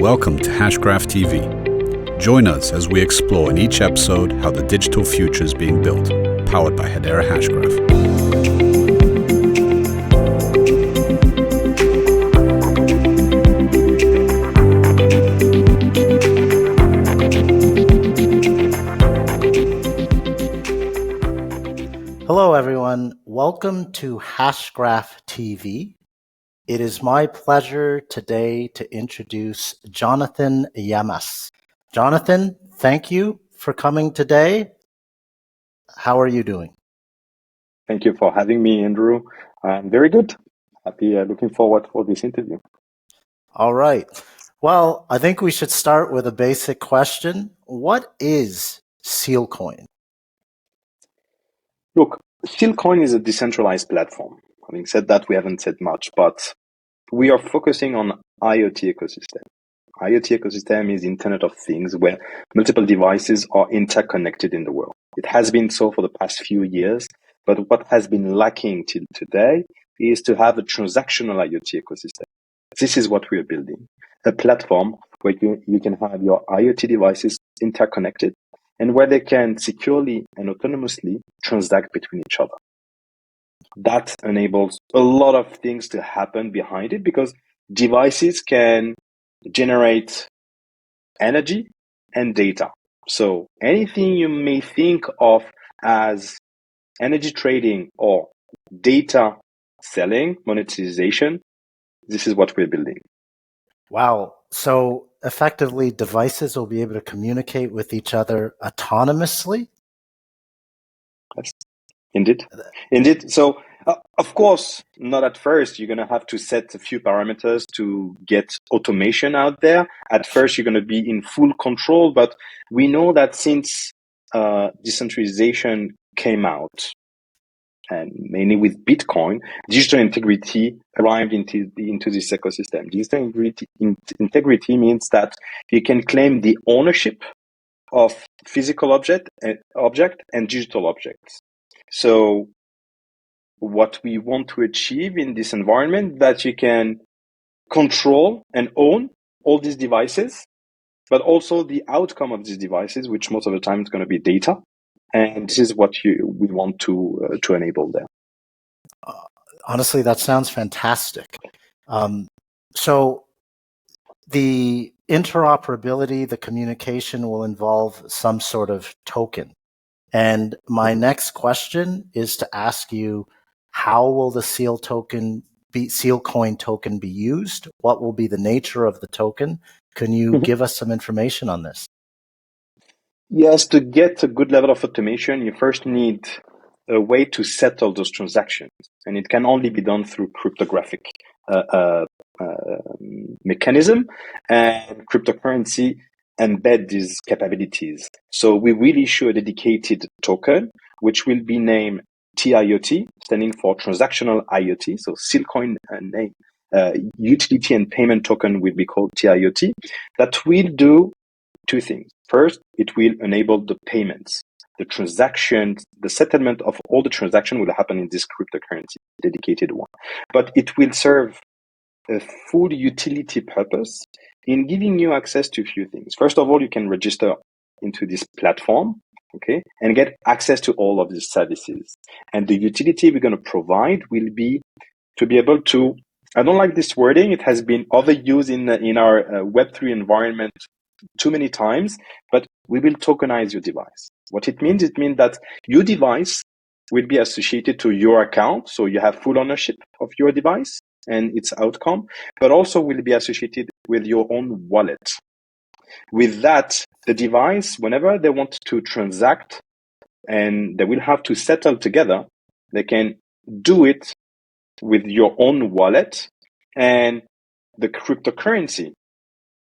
Welcome to Hashgraph TV. Join us as we explore in each episode how the digital future is being built, powered by Hedera Hashgraph. Hello, everyone. Welcome to Hashgraph TV. It is my pleasure today to introduce Jonathan LLamas. Jonathan, thank you for coming today. How are you doing? Thank you for having me, Andrew. I'm very good. Looking forward for this interview. All right. Well, I think we should start with a basic question. What is SEALCOIN? Look, SEALCOIN is a decentralized platform. Having said that, we haven't said much, but we are focusing on IoT ecosystem. IoT ecosystem is Internet of Things where multiple devices are interconnected in the world. It has been so for the past few years, but what has been lacking till today is to have a transactional IoT ecosystem. This is what we are building, a platform where you can have your IoT devices interconnected and where they can securely and autonomously transact between each other. That enables a lot of things to happen behind it because devices can generate energy and data. So anything you may think of as energy trading or data selling, monetization, this is what we're building. Wow. So effectively, devices will be able to communicate with each other autonomously? Yes. Indeed. So, of course, not at first. You're going to have to set a few parameters to get automation out there. At first, you're going to be in full control. But we know that since decentralization came out, and mainly with Bitcoin, digital integrity arrived into this ecosystem. Digital integrity means that you can claim the ownership of physical object and digital objects. So what we want to achieve in this environment, that you can control and own all these devices, but also the outcome of these devices, which most of the time is going to be data. And this is what we want to enable there. Honestly, that sounds fantastic. So the interoperability, the communication will involve some sort of token. And my next question is to ask you, how will the SEALCOIN token be used? What will be the nature of the token? Can you give us some information on this? Yes, to get a good level of automation, you first need a way to settle those transactions. And it can only be done through cryptographic mechanism, and cryptocurrency embed these capabilities. So we will issue a dedicated token, which will be named TIOT, standing for Transactional IoT. So SEALCOIN name, utility and payment token will be called TIOT. That will do two things. First, it will enable the payments. The transactions, the settlement of all the transactions will happen in this cryptocurrency, dedicated one. But it will serve a full utility purpose in giving you access to a few things. First of all, you can register into this platform, okay, and get access to all of these services. And the utility we're going to provide will be to be able to, I don't like this wording, it has been overused in our Web3 environment too many times, but we will tokenize your device. What it means that your device will be associated to your account, so you have full ownership of your device and its outcome, but also will be associated with your own wallet. With that, the device, whenever they want to transact and they will have to settle together, they can do it with your own wallet, and the cryptocurrency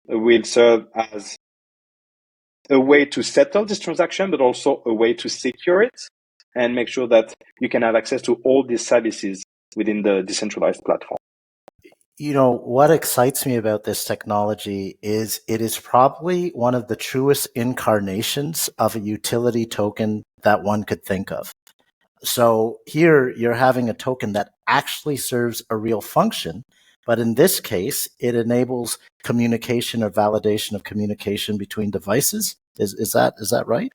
will serve as a way to settle this transaction, but also a way to secure it and make sure that you can have access to all these services within the decentralized platform. You know, what excites me about this technology is it is probably one of the truest incarnations of a utility token that one could think of. So here you're having a token that actually serves a real function, But in this case, it enables communication or validation of communication between devices. Is that right?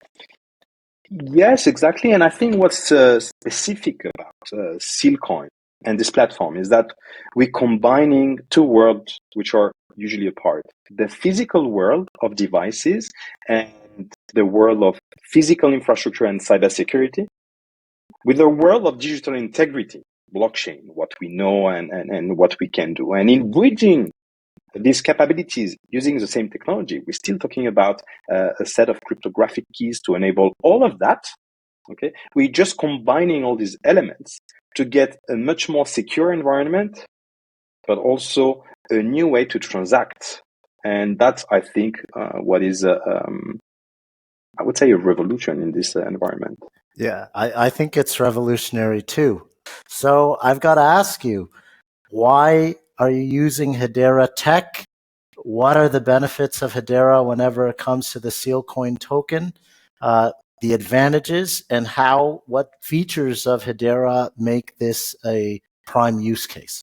Yes, exactly. And I think what's specific about SEALCOIN and this platform is that we're combining two worlds which are usually apart. The physical world of devices and the world of physical infrastructure and cybersecurity with the world of digital integrity, blockchain, what we know and what we can do. And in bridging these capabilities using the same technology, we're still talking about a set of cryptographic keys to enable all of that. Okay, we're just combining all these elements to get a much more secure environment, but also a new way to transact. And that's, I think, what is, I would say, a revolution in this environment. Yeah, I think it's revolutionary too. So I've got to ask you, why are you using Hedera tech? What are the benefits of Hedera whenever it comes to the SEALCOIN token? The advantages and what features of Hedera make this a prime use case?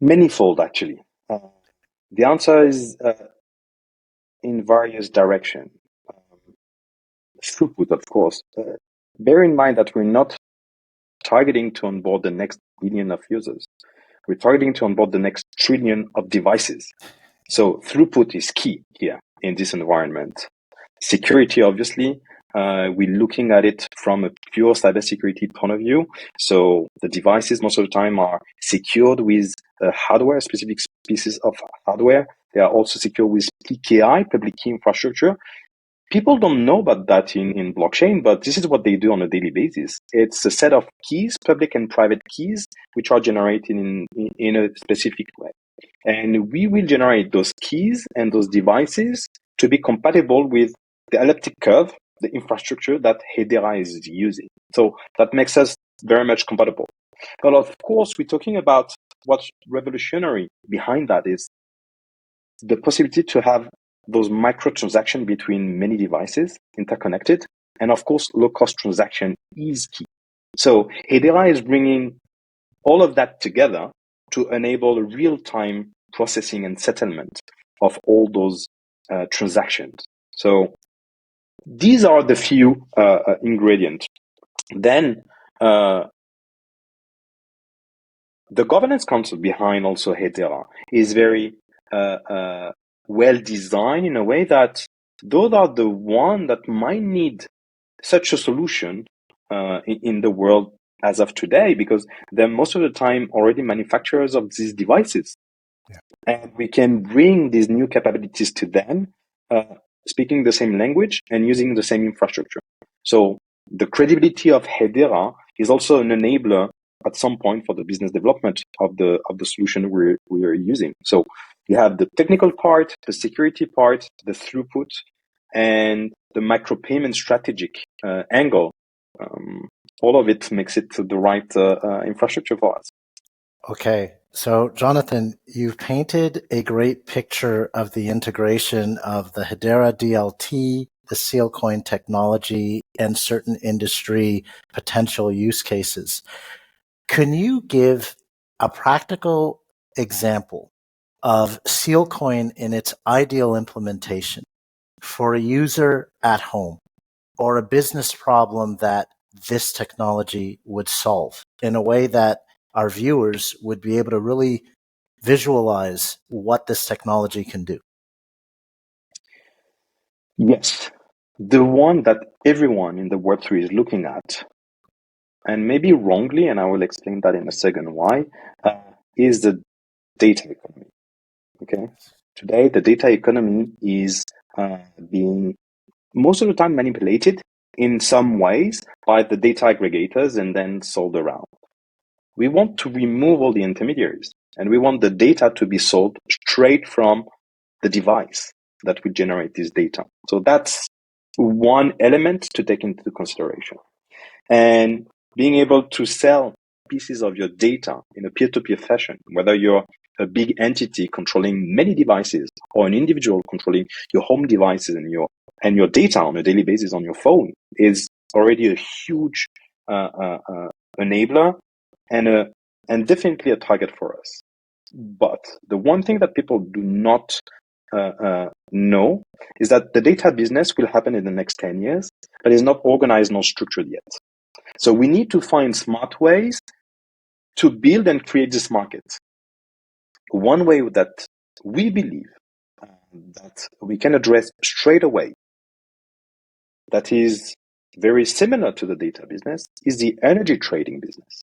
Manifold, actually. The answer is in various directions. Throughput, of course. Bear in mind that we're not targeting to onboard the next billion of users. We're targeting to onboard the next trillion of devices. So throughput is key here in this environment. Security, obviously, we're looking at it from a pure cybersecurity point of view. So the devices most of the time are secured with hardware, specific pieces of hardware. They are also secured with PKI, public key infrastructure. People don't know about that in blockchain, but this is what they do on a daily basis. It's a set of keys, public and private keys, which are generated in a specific way. And we will generate those keys and those devices to be compatible with the elliptic curve, the infrastructure that Hedera is using. So that makes us very much compatible. But of course, we're talking about what's revolutionary behind that is the possibility to have those microtransactions between many devices interconnected. And of course, low-cost transaction is key. So Hedera is bringing all of that together to enable real-time processing and settlement of all those transactions. So these are the few ingredients. Then the governance council behind also Hedera is very well designed in a way that those are the ones that might need such a solution in the world as of today, because they're most of the time already manufacturers of these devices. Yeah. And we can bring these new capabilities to them, speaking the same language and using the same infrastructure. So the credibility of Hedera is also an enabler at some point for the business development of the solution we are using. So you have the technical part, the security part, the throughput, and the micropayment strategic angle. All of it makes it the right infrastructure for us. Okay. So, Jonathan, you've painted a great picture of the integration of the Hedera DLT, the SEALCOIN technology, and certain industry potential use cases. Can you give a practical example of SEALCOIN in its ideal implementation for a user at home or a business problem that this technology would solve in a way that our viewers would be able to really visualize what this technology can do? Yes. The one that everyone in the Web3 is looking at, and maybe wrongly, and I will explain that in a second why, is the data economy. Okay. Today, the data economy is being most of the time manipulated in some ways by the data aggregators and then sold around. We want to remove all the intermediaries, and we want the data to be sold straight from the device that will generate this data. So that's one element to take into consideration. And being able to sell pieces of your data in a peer-to-peer fashion, whether you're a big entity controlling many devices or an individual controlling your home devices and your data on a daily basis on your phone, is already a huge enabler and a and definitely a target for us. But the one thing that people do not know is that the data business will happen in the next 10 years, but is not organized nor structured yet. So we need to find smart ways to build and create this market. One way that we believe that we can address straight away, that is very similar to the data business, is the energy trading business.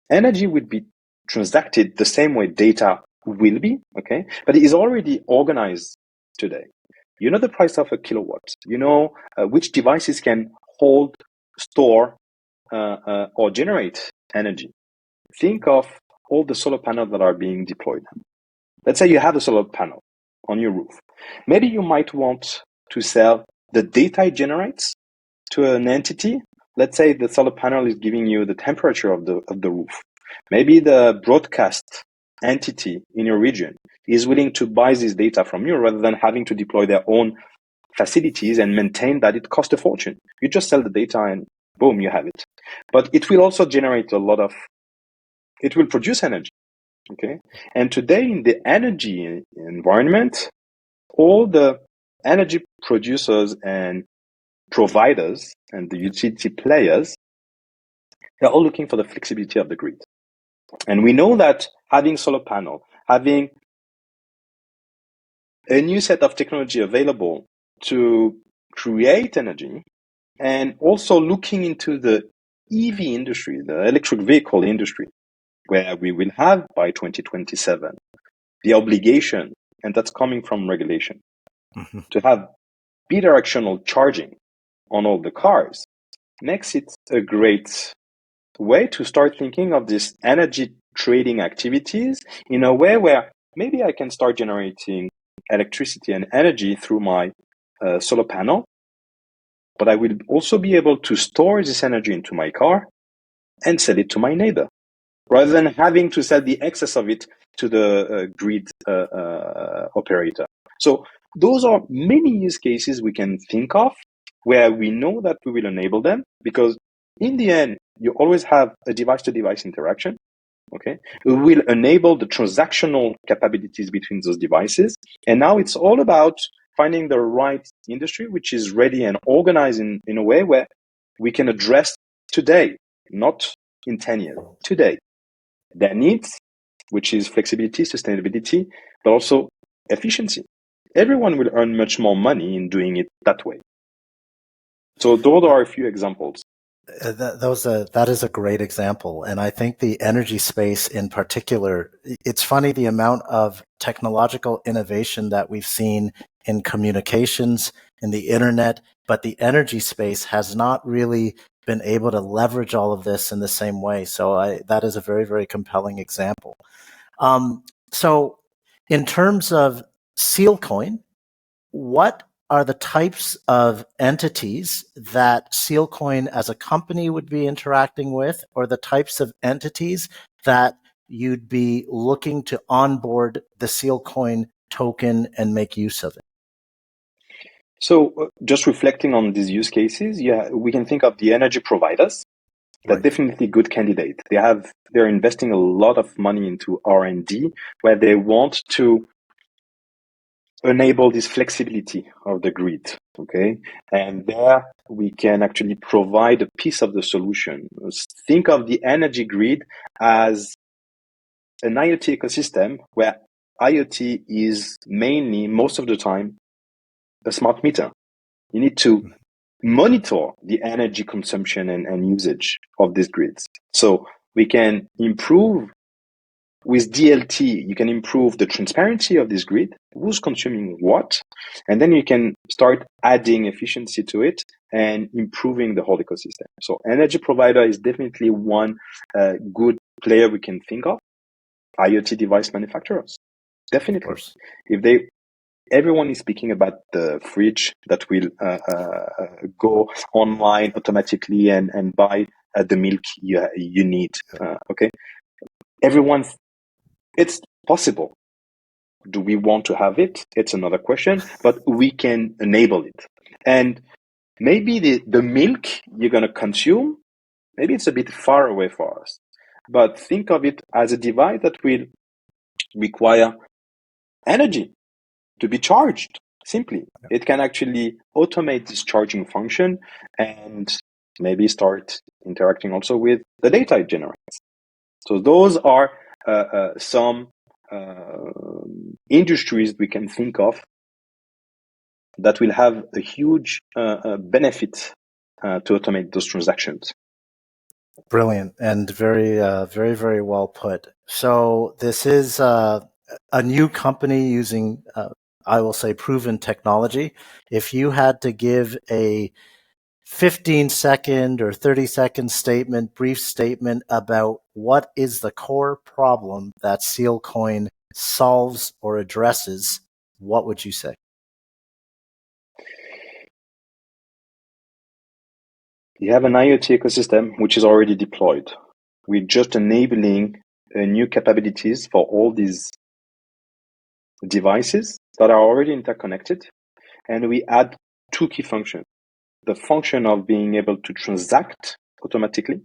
Energy will be transacted the same way data will be, okay? But it is already organized today. You know the price of a kilowatt. You know which devices can hold, store, or generate energy. Think of all the solar panels that are being deployed. Let's say you have a solar panel on your roof. Maybe you might want to sell the data it generates to an entity. Let's say the solar panel is giving you the temperature of the roof. Maybe the broadcast entity in your region is willing to buy this data from you rather than having to deploy their own facilities and maintain that. It costs a fortune. You just sell the data and boom, you have it. But it will also generate it will produce energy. Okay. And today in the energy environment, all the energy producers and providers and the utility players, they're all looking for the flexibility of the grid. And we know that having solar panel, having a new set of technology available to create energy, and also looking into the EV industry, the electric vehicle industry, where we will have by 2027 the obligation, and that's coming from regulation, to have bidirectional charging on all the cars, makes it a great way to start thinking of this energy trading activities in a way where maybe I can start generating electricity and energy through my solar panel, but I will also be able to store this energy into my car and sell it to my neighbor, rather than having to sell the excess of it to the grid operator. So those are many use cases we can think of where we know that we will enable them, because in the end, you always have a device-to-device interaction. Okay, we will enable the transactional capabilities between those devices. And now it's all about finding the right industry, which is ready and organized in a way where we can address today, not in 10 years, today, their needs, which is flexibility, sustainability, but also efficiency. Everyone will earn much more money in doing it that way. So those are a few examples. That is a great example. And I think the energy space in particular, it's funny the amount of technological innovation that we've seen in communications, in the internet, but the energy space has not really been able to leverage all of this in the same way. So that is a very, very compelling example. So in terms of SEALCOIN, what are the types of entities that SEALCOIN as a company would be interacting with, or the types of entities that you'd be looking to onboard the SEALCOIN token and make use of it? So just reflecting on these use cases, we can think of the energy providers. They're definitely good candidates. They're investing a lot of money into R&D, where they want to enable this flexibility of the grid, okay? And there we can actually provide a piece of the solution. Think of the energy grid as an IoT ecosystem where IoT is mainly, most of the time, a smart meter. You need to monitor the energy consumption and usage of these grids. So we can improve with DLT, you can improve the transparency of this grid, who's consuming what, and then you can start adding efficiency to it and improving the whole ecosystem. So energy provider is definitely one good player we can think of. IoT device manufacturers, definitely. If everyone is speaking about the fridge that will go online automatically and buy the milk you need. Okay, it's possible. Do we want to have it? It's another question, but we can enable it. And maybe the milk you're going to consume, maybe it's a bit far away for us. but think of it as a device that will require energy to be charged. Simply, it can actually automate this charging function and maybe start interacting also with the data it generates. So those are some industries we can think of that will have a huge benefit to automate those transactions. Brilliant and very, very well put. So this is a new company using, I will say, proven technology. If you had to give a 15-second or 30-second statement, brief statement about what is the core problem that SEALCOIN solves or addresses, what would you say? You have an IoT ecosystem which is already deployed. We're just enabling new capabilities for all these devices that are already interconnected. And we add two key functions. The function of being able to transact automatically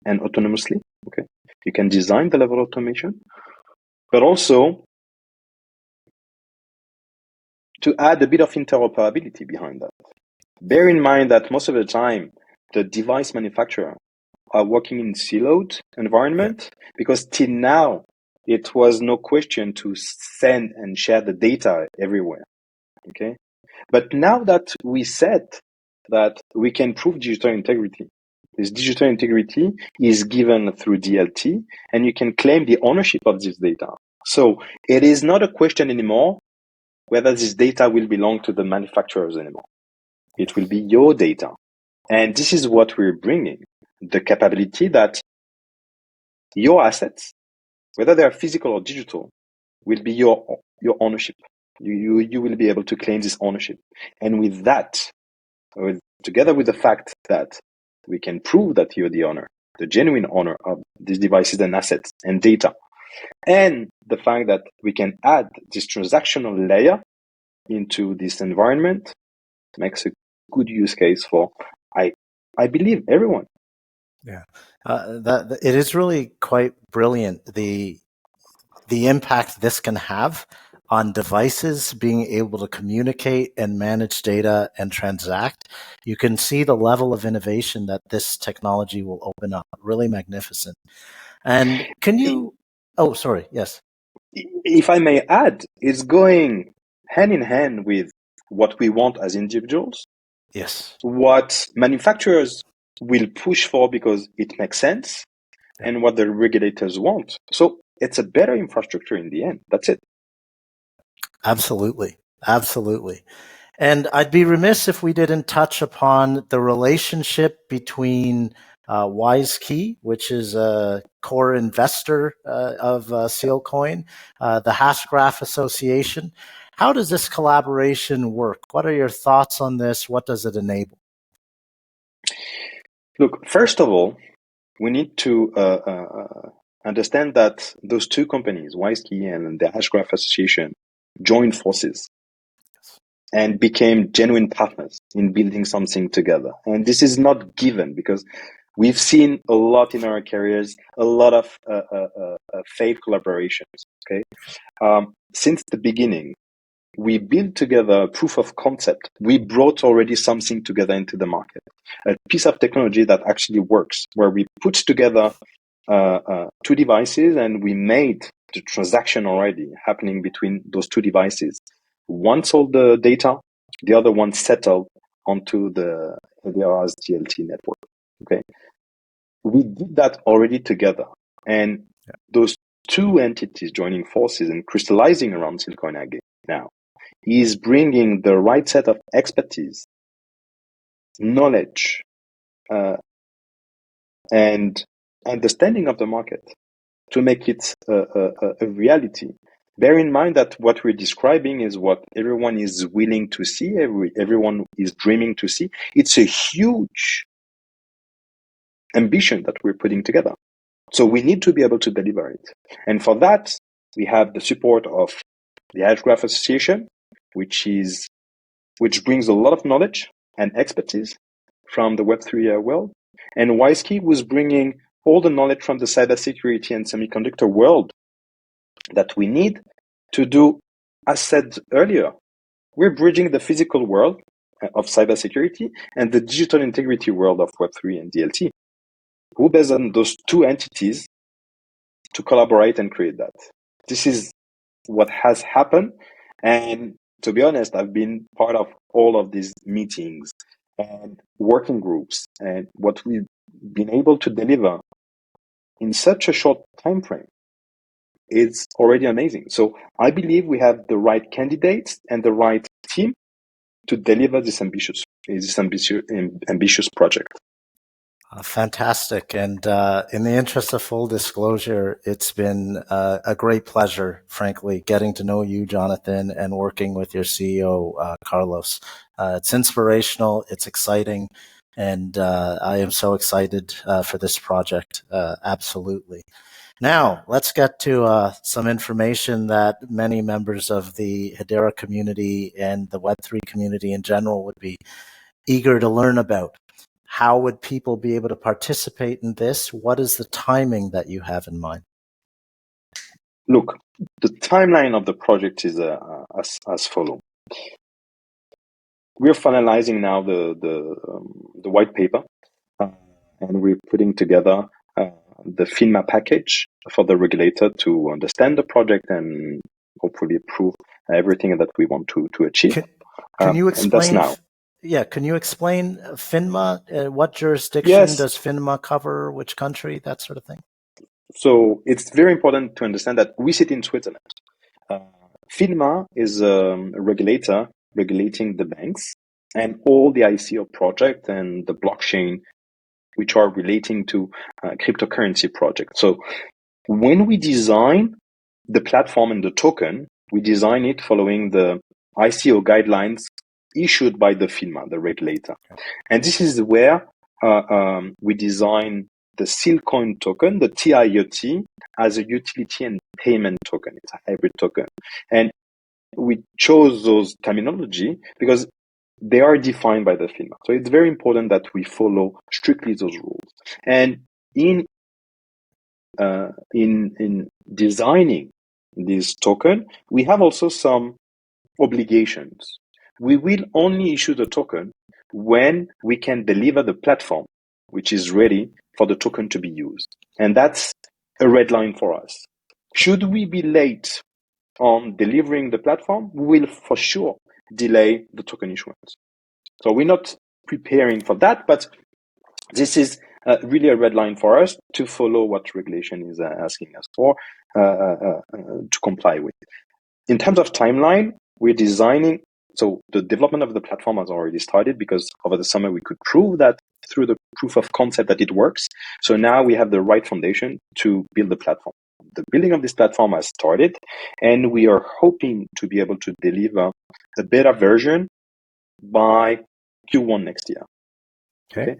and autonomously. Okay, you can design the level of automation, but also to add a bit of interoperability behind that. Bear in mind that most of the time, the device manufacturer are working in siloed environment because till now, it was no question to send and share the data everywhere. Okay, but now that we said that we can prove digital integrity, this digital integrity is given through DLT, and you can claim the ownership of this data. So it is not a question anymore whether this data will belong to the manufacturers anymore. It will be your data. And this is what we're bringing, the capability that your assets, whether they are physical or digital, will be your ownership. You will be able to claim this ownership. And with that, together with the fact that we can prove that you're the owner, the genuine owner of these devices and assets and data, and the fact that we can add this transactional layer into this environment makes a good use case for, I believe, everyone. Yeah, that it is really quite brilliant, the impact this can have on devices being able to communicate and manage data and transact. You can see the level of innovation that this technology will open up. Really magnificent. And can you, oh, sorry, yes. If I may add, it's going hand in hand with what we want as individuals. Yes. What manufacturers will push for because it makes sense, and what the regulators want. So it's a better infrastructure in the end. That's it. Absolutely. Absolutely. And I'd be remiss if we didn't touch upon the relationship between WiseKey, which is a core investor of SEALCOIN, the Hashgraph Association. How does this collaboration work? What are your thoughts on this? What does it enable? Look, first of all, we need to understand that those two companies, WiseKey and the Hashgraph Association, joined forces and became genuine partners in building something together. And this is not given because we've seen a lot in our careers, a lot of failed collaborations. Okay, since the beginning, we built together a proof of concept. We brought already something together into the market, a piece of technology that actually works, where we put together two devices and we made the transaction already happening between those two devices. One sold the data, the other one settled onto the Hedera's DLT network. Okay, we did that already together, and those two entities joining forces and crystallizing around SEALCOIN again now is bringing the right set of expertise, knowledge, and understanding of the market to make it a reality. Bear in mind that what we're describing is what everyone is willing to see, everyone is dreaming to see. It's a huge ambition that we're putting together. So we need to be able to deliver it. And for that, we have the support of the Hashgraph Association, which brings a lot of knowledge and expertise from the Web3 world. And WiseKey was bringing all the knowledge from the cybersecurity and semiconductor world that we need to do, as said earlier, we're bridging the physical world of cybersecurity and the digital integrity world of Web3 and DLT. Who based on those two entities to collaborate and create that? This is what has happened. And to be honest, I've been part of all of these meetings and working groups, and what we've been able to deliver in such a short time frame, it's already amazing. So I believe we have the right candidates and the right team to deliver this ambitious project. Fantastic. And in the interest of full disclosure, it's been a great pleasure, frankly, getting to know you, Jonathan, and working with your CEO, Carlos. It's inspirational, it's exciting, and I am so excited for this project. Absolutely. Now, let's get to some information that many members of the Hedera community and the Web3 community in general would be eager to learn about. How would people be able to participate in this? What is the timing that you have in mind? Look, the timeline of the project is as follows. We're finalizing now the white paper, and we're putting together the FINMA package for the regulator to understand the project and hopefully approve everything that we want to achieve. Can you explain? And that's now. Yeah, can you explain FINMA? What jurisdiction does FINMA cover? Which country? That sort of thing. So it's very important to understand that we sit in Switzerland. FINMA is a regulator regulating the banks and all the ICO project and the blockchain, which are relating to cryptocurrency projects. So when we design the platform and the token, we design it following the ICO guidelines issued by the FINMA, the regulator. And this is where we design the SEALCOIN token, the TIOT, as a utility and payment token. It's a hybrid token. And we chose those terminology because they are defined by the FINMA. So it's very important that we follow strictly those rules. And in designing this token, we have also some obligations. We will only issue the token when we can deliver the platform, which is ready for the token to be used. And that's a red line for us. Should we be late on delivering the platform, we will for sure delay the token issuance. So we're not preparing for that, but this is really a red line for us to follow what regulation is asking us for to comply with. In terms of timeline, we're designing, so the development of the platform has already started because over the summer we could prove that through the proof of concept that it works. So now we have the right foundation to build the platform. The building of this platform has started, and we are hoping to be able to deliver a beta version by Q1 next year. Okay.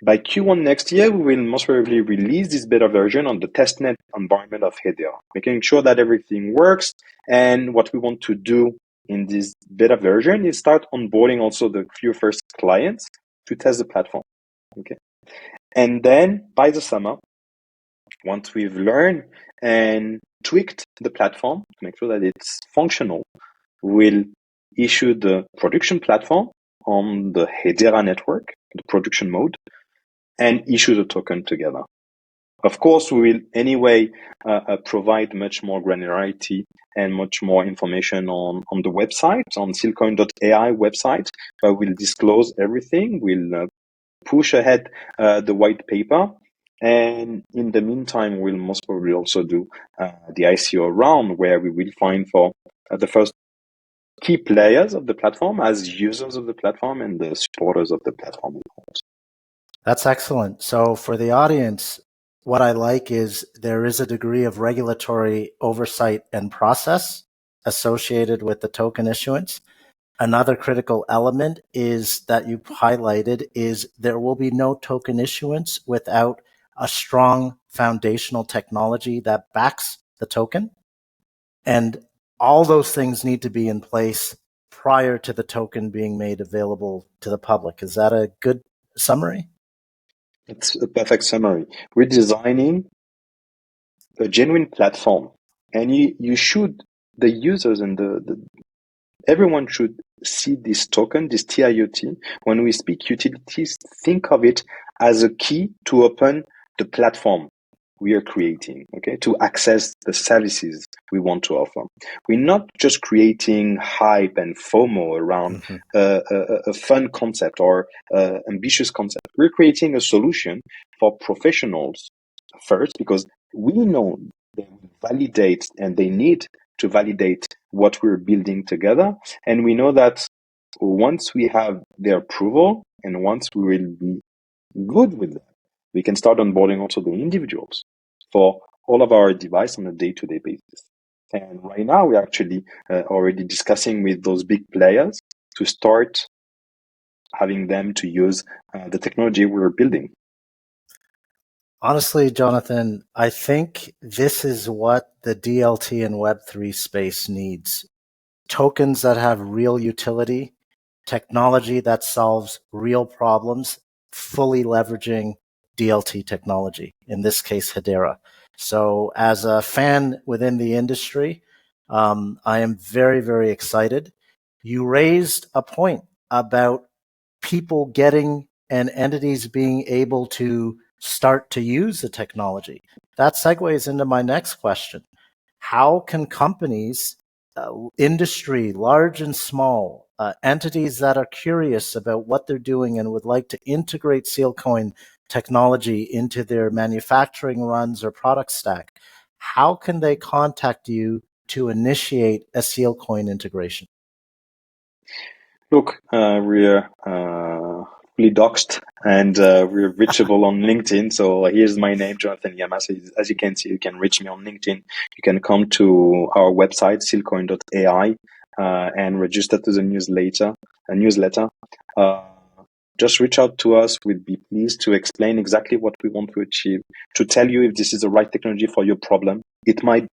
By Q1 next year, we will most probably release this beta version on the testnet environment of Hedera, making sure that everything works. And what we want to do in this beta version is start onboarding also the few first clients to test the platform. Okay. And then by the summer, once we've learned and tweaked the platform to make sure that it's functional, we'll issue the production platform on the Hedera network, the production mode, and issue the token together. Of course, we will anyway provide much more granularity and much more information on the website, on SEALCOIN.ai website, where we'll disclose everything. We'll push ahead the white paper. And in the meantime, we'll most probably also do the ICO round, where we will find for the first key players of the platform as users of the platform and the supporters of the platform. That's excellent. So for the audience, what I like is there is a degree of regulatory oversight and process associated with the token issuance. Another critical element is that you highlighted is there will be no token issuance without a strong foundational technology that backs the token. And all those things need to be in place prior to the token being made available to the public. Is that a good summary? It's a perfect summary. We're designing a genuine platform, and you should, the users and everyone should see this token, this TIOT. When we speak utilities, think of it as a key to open the platform we are creating, okay, to access the services we want to offer. We're not just creating hype and FOMO around a fun concept or ambitious concept. We're creating a solution for professionals first, because we know they will validate and they need to validate what we're building together. And we know that once we have their approval and once we will be good with them, we can start onboarding also the individuals for all of our devices on a day-to-day basis. And right now, we're actually already discussing with those big players to start having them to use the technology we're building. Honestly, Jonathan, I think this is what the DLT and Web3 space needs. Tokens that have real utility, technology that solves real problems, fully leveraging DLT technology, in this case, Hedera. So as a fan within the industry, I am very, very excited. You raised a point about people getting and entities being able to start to use the technology. That segues into my next question. How can companies, industry, large and small, entities that are curious about what they're doing and would like to integrate SEALCOIN technology into their manufacturing runs or product stack, how can they contact you to initiate a SEALCOIN integration? Look, we're fully doxed and we're reachable on LinkedIn. So here's my name, Jonathan LLamas. As you can see, you can reach me on LinkedIn. You can come to our website, sealcoin.ai, and register to the newsletter. Just reach out to us. We'd be pleased to explain exactly what we want to achieve, to tell you if this is the right technology for your problem. It might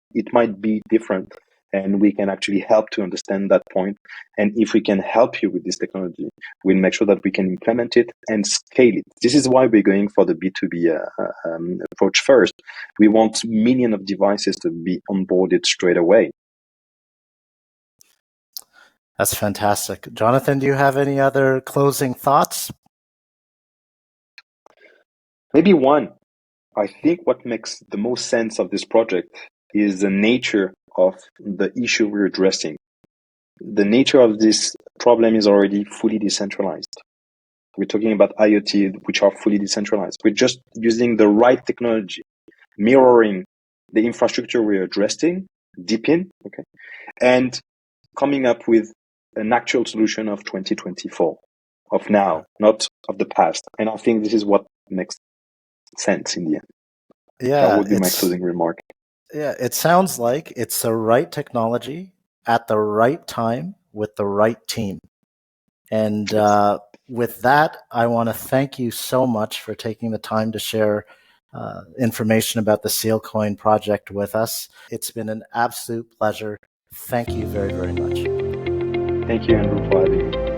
be different, and we can actually help to understand that point. And if we can help you with this technology, we'll make sure that we can implement it and scale it. This is why we're going for the B2B approach first. We want millions of devices to be onboarded straight away. That's fantastic. Jonathan, do you have any other closing thoughts? Maybe one. I think what makes the most sense of this project is the nature of the issue we're addressing. The nature of this problem is already fully decentralized. We're talking about IoT, which are fully decentralized. We're just using the right technology, mirroring the infrastructure we're addressing, deep in, okay, and coming up with an actual solution of 2024, of now, not of the past. And I think this is what makes sense in the end. Yeah, that would be my closing remark. Yeah, it sounds like it's the right technology at the right time with the right team. And with that, I want to thank you so much for taking the time to share information about the SEALCOIN project with us. It's been an absolute pleasure. Thank you very, very much. Thank you, Andrew, for having me.